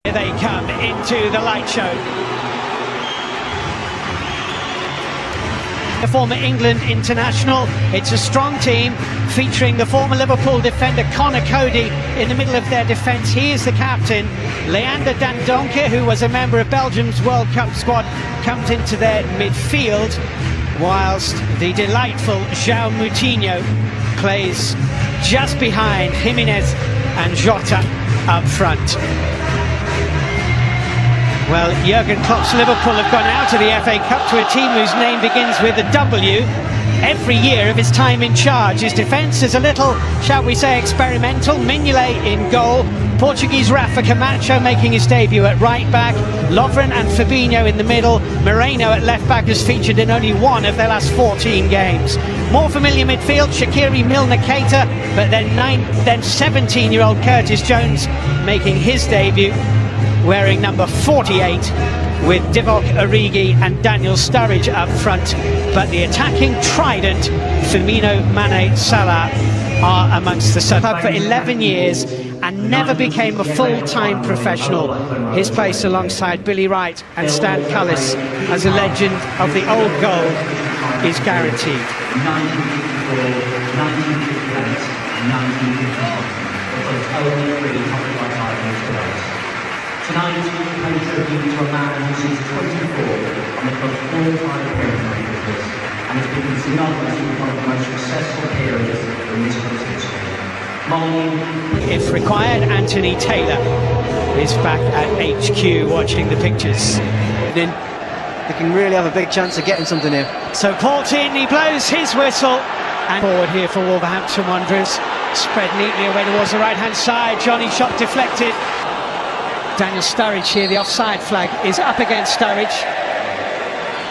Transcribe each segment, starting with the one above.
Here they come into the light show. The former England international. It's a strong team featuring the former Liverpool defender Conor Cody in the middle of their defence. He is the captain. Leander Dendoncker, who was a member of Belgium's World Cup squad, comes into their midfield, whilst the delightful João Moutinho plays just behind Jimenez and Jota up front. Well, Jurgen Klopp's Liverpool have gone out of the FA Cup to a team whose name begins with a W every year of his time in charge. His defence is a little, shall we say, experimental. Mignolet in goal, Portuguese Rafa Camacho making his debut at right back, Lovren and Fabinho in the middle. Moreno at left back has featured in only one of their last 14 games. More familiar midfield, Shaqiri, Milner, Keita, but then 17-year-old Curtis Jones making his debut, wearing number 48, with Divock Origi and Daniel Sturridge up front. But the attacking trident, Firmino, Mane, Salah, are amongst the sub for 11 years and never became a full-time professional. His place alongside Billy Wright and Stan Cullis as a legend of the old goal is guaranteed. Tonight, we pay tribute to a man who is 24 on the club's all-time Premier League records and has been synonymous with one of the most successful periods in this club's history. If required, Anthony Taylor is back at HQ watching the pictures. They can really have a big chance of getting something here. So Paul Tierney blows his whistle and forward here for Wolverhampton Wanderers. Spread neatly away towards the right-hand side. Johnny shot deflected. Daniel Sturridge here, the offside flag is up against Sturridge.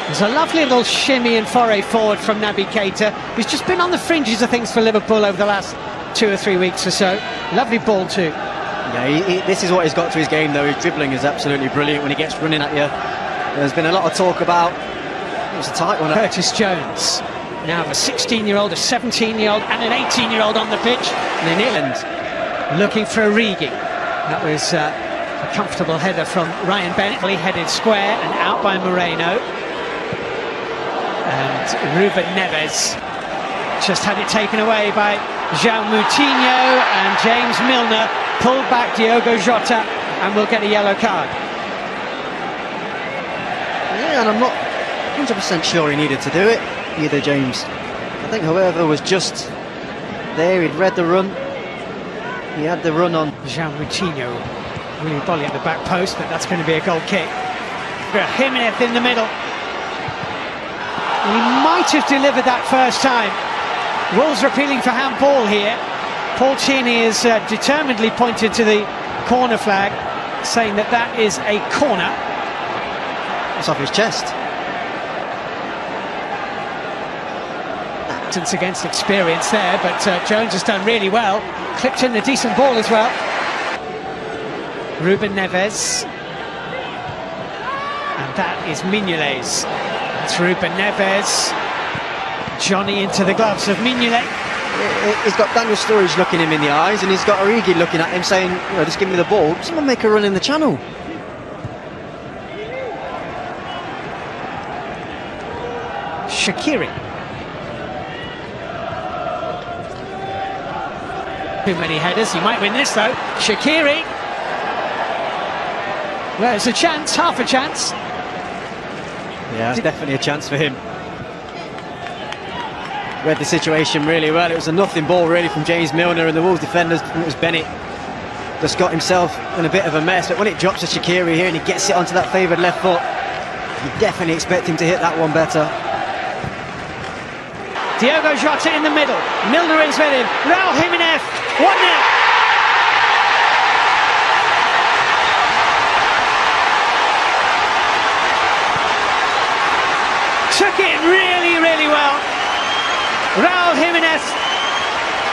There's a lovely little shimmy and foray forward from Naby Keita, who's just been on the fringes of things for Liverpool over the last 2 or 3 weeks or so. Lovely ball too. Yeah, this is what he's got to his game though. His dribbling is absolutely brilliant when he gets running at you. There's been a lot of talk about, it was a tight one. Curtis Jones, now a 16-year-old, a 17-year-old and an 18-year-old on the pitch. And then looking for Origi. That was a comfortable header from Ryan Bentley, headed square and out by Moreno. And Ruben Neves just had it taken away by João Moutinho, and James Milner pulled back Diogo Jota and will get a yellow card. Yeah, and I'm not 100% sure he needed to do it either, James. I think whoever was just there, he'd read the run. He had the run on. João Moutinho really volley at the back post, but that's going to be a goal kick. Jimenez in the middle. He might have delivered that first time. Wolves are appealing for handball here. Paul Tierney is determinedly pointed to the corner flag, saying that that is a corner. It's off his chest. Actance against experience there, but Jones has done really well. Clipped in a decent ball as well. Ruben Neves, and that is Mignolet's. That's Ruben Neves. Johnny into the gloves of Mignolet. He's got Daniel Sturridge looking him in the eyes, and he's got Origi looking at him saying, you know, just give me the ball. Someone make a run in the channel. Shaqiri. Too many headers, he might win this though. Shaqiri. Well, it's a chance, half a chance. Yeah, it's definitely a chance for him. Read the situation really well. It was a nothing ball really from James Milner, and the Wolves defenders, it was Bennett, just got himself in a bit of a mess. But when it drops to Shaqiri here and he gets it onto that favoured left foot, you definitely expect him to hit that one better. Diogo Jota in the middle. Milner is with him. Raul Jimenez, 1-0. Took it really, really well. Raul Jimenez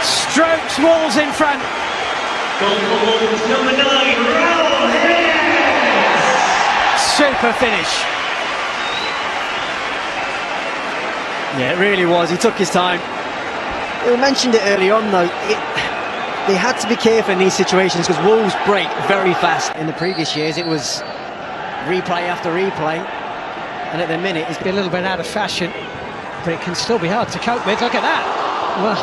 strokes Wolves in front. Goal for Wolves, number 9, Raul Jimenez. Super finish. Yeah, it really was. He took his time. We mentioned it early on though. they had to be careful in these situations because Wolves break very fast. In the previous years, it was replay after replay, and at the minute, It's been a little bit out of fashion, but it can still be hard to cope with. Look at that. Well,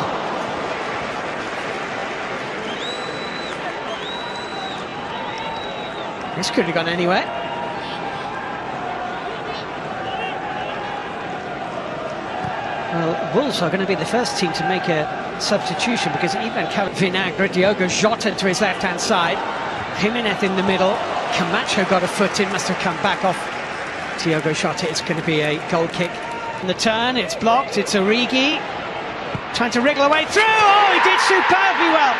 this could have gone anywhere. Well, Wolves are going to be the first team to make a substitution because even Vinagre, Diogo Jota to his left-hand side, Jimenez in the middle, Camacho got a foot in, must have come back off Diogo Jota. It's going to be a goal kick. And the turn, it's blocked, it's Origi, trying to wriggle away through. Oh, he did superbly well.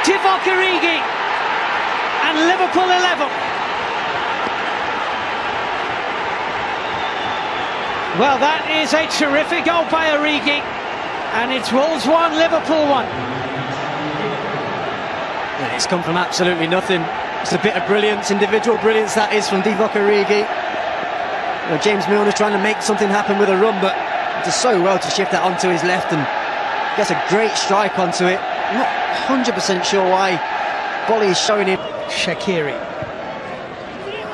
Divock Origi, and Liverpool are level. Well, that is a terrific goal by Origi, and it's Wolves 1, Liverpool 1. yeah, it's come from absolutely nothing. It's a bit of brilliance, individual brilliance that is from Divock Origi. You know, James Milner's trying to make something happen with a run, but he does so well to shift that onto his left and gets a great strike onto it. I'm not 100% sure why Bolly is showing him. Shaqiri.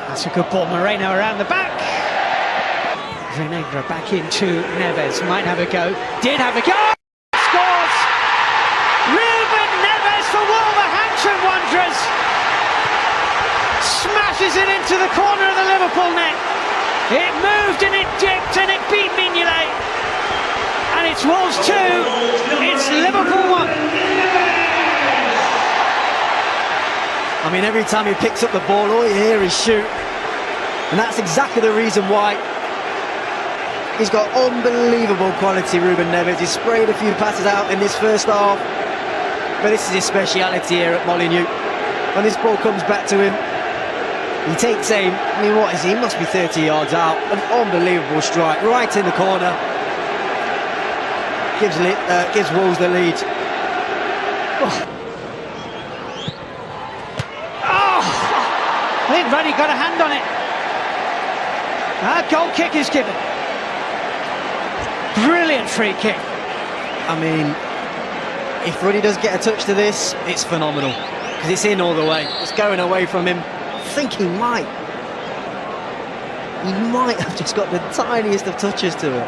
That's a good ball. Moreno around the back. Vinagre back into Neves. Might have a go. Did have a go. Scores! Ruben Neves for Wolverhampton Wanderers. Smashes it into the corner of the Liverpool net. It moved and it dipped and it beat Mignolet. And it's Wolves 2. It's Liverpool 1. I mean, every time he picks up the ball, all you hear is shoot. And that's exactly the reason why. He's got unbelievable quality, Ruben Neves. He's sprayed a few passes out in this first half. But this is his speciality here at Molineux. When this ball comes back to him, he takes aim. I mean, what is he? He must be 30 yards out. An unbelievable strike, right in the corner. Gives Wolves the lead. I think Ruddy got a hand on it. Goal kick is given. Brilliant free kick. I mean, if Ruddy does get a touch to this, it's phenomenal. Because it's in all the way. It's going away from him. I think he might have just got the tiniest of touches to it.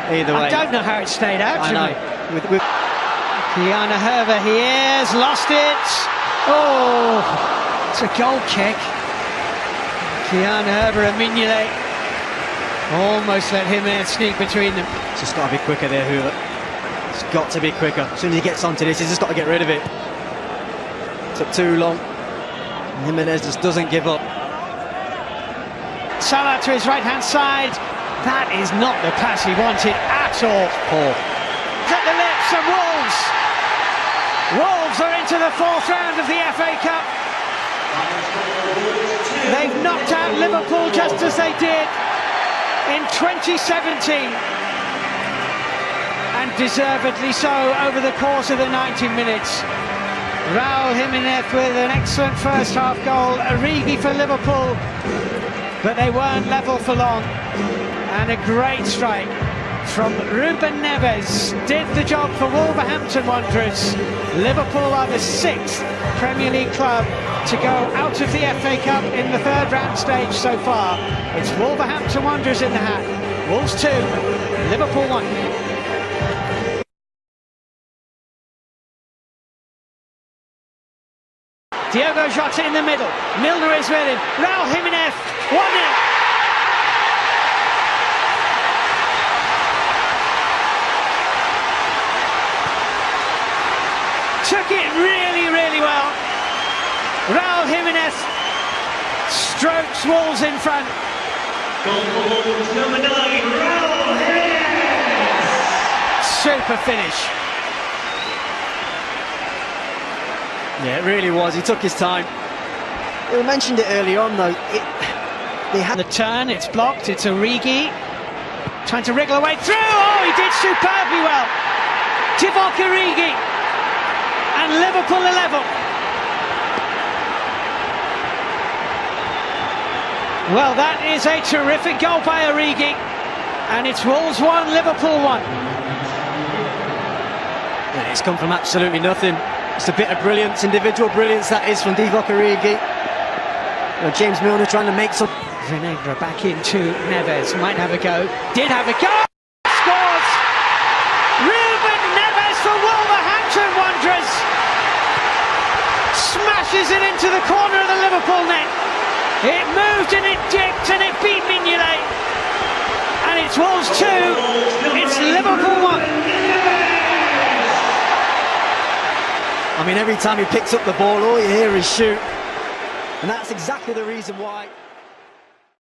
Either way. I don't know how it stayed out. I know. Kiana Herver, he has lost it. Oh, it's a goal kick. Kiana Herver and Mignolet almost let him sneak between them. It's just got to be quicker there, Hoover. It's got to be quicker. As soon as he gets onto this, he's just got to get rid of it. Took too long. Jimenez just doesn't give up. Salah to his right-hand side. That is not the pass he wanted at all. Poor. At the lips of Wolves. Wolves are into the fourth round of the FA Cup. They've knocked out Liverpool just as they did in 2017. And deservedly so over the course of the 90 minutes. Raul Jimenez with an excellent first half goal. Origi for Liverpool. But they weren't level for long. And a great strike from Ruben Neves did the job for Wolverhampton Wanderers. Liverpool are the 6th Premier League club to go out of the FA Cup in the third round stage so far. It's Wolverhampton Wanderers in the hat. Wolves 2, Liverpool 1. Diogo Jota in the middle. Milner is with him. Raul Jimenez, 1-0. Took it really, really well. Raul Jimenez strokes Wolves in front. Goal for Wolves, number 9, Raul Jimenez. Super finish. Yeah, it really was. He took his time. We mentioned it earlier on, though. They had the turn, it's blocked, it's Origi. Trying to wriggle away through. Oh, he did superbly well. Divock Origi. And Liverpool are level. Well, that is a terrific goal by Origi. And it's Wolves 1, Liverpool 1. it's come from absolutely nothing. It's a bit of brilliance, individual brilliance that is from Divock Origi. James Milner trying to make some. Vinegra back into Neves, might have a go, did have a go, scores! Ruben Neves for Wolverhampton Wanderers! Smashes it into the corner of the Liverpool net. It moved and it dipped and it beat Mignolet. And it's Wolves 2, it's Liverpool 1. I mean, every time he picks up the ball, all you hear is shoot. And that's exactly the reason why.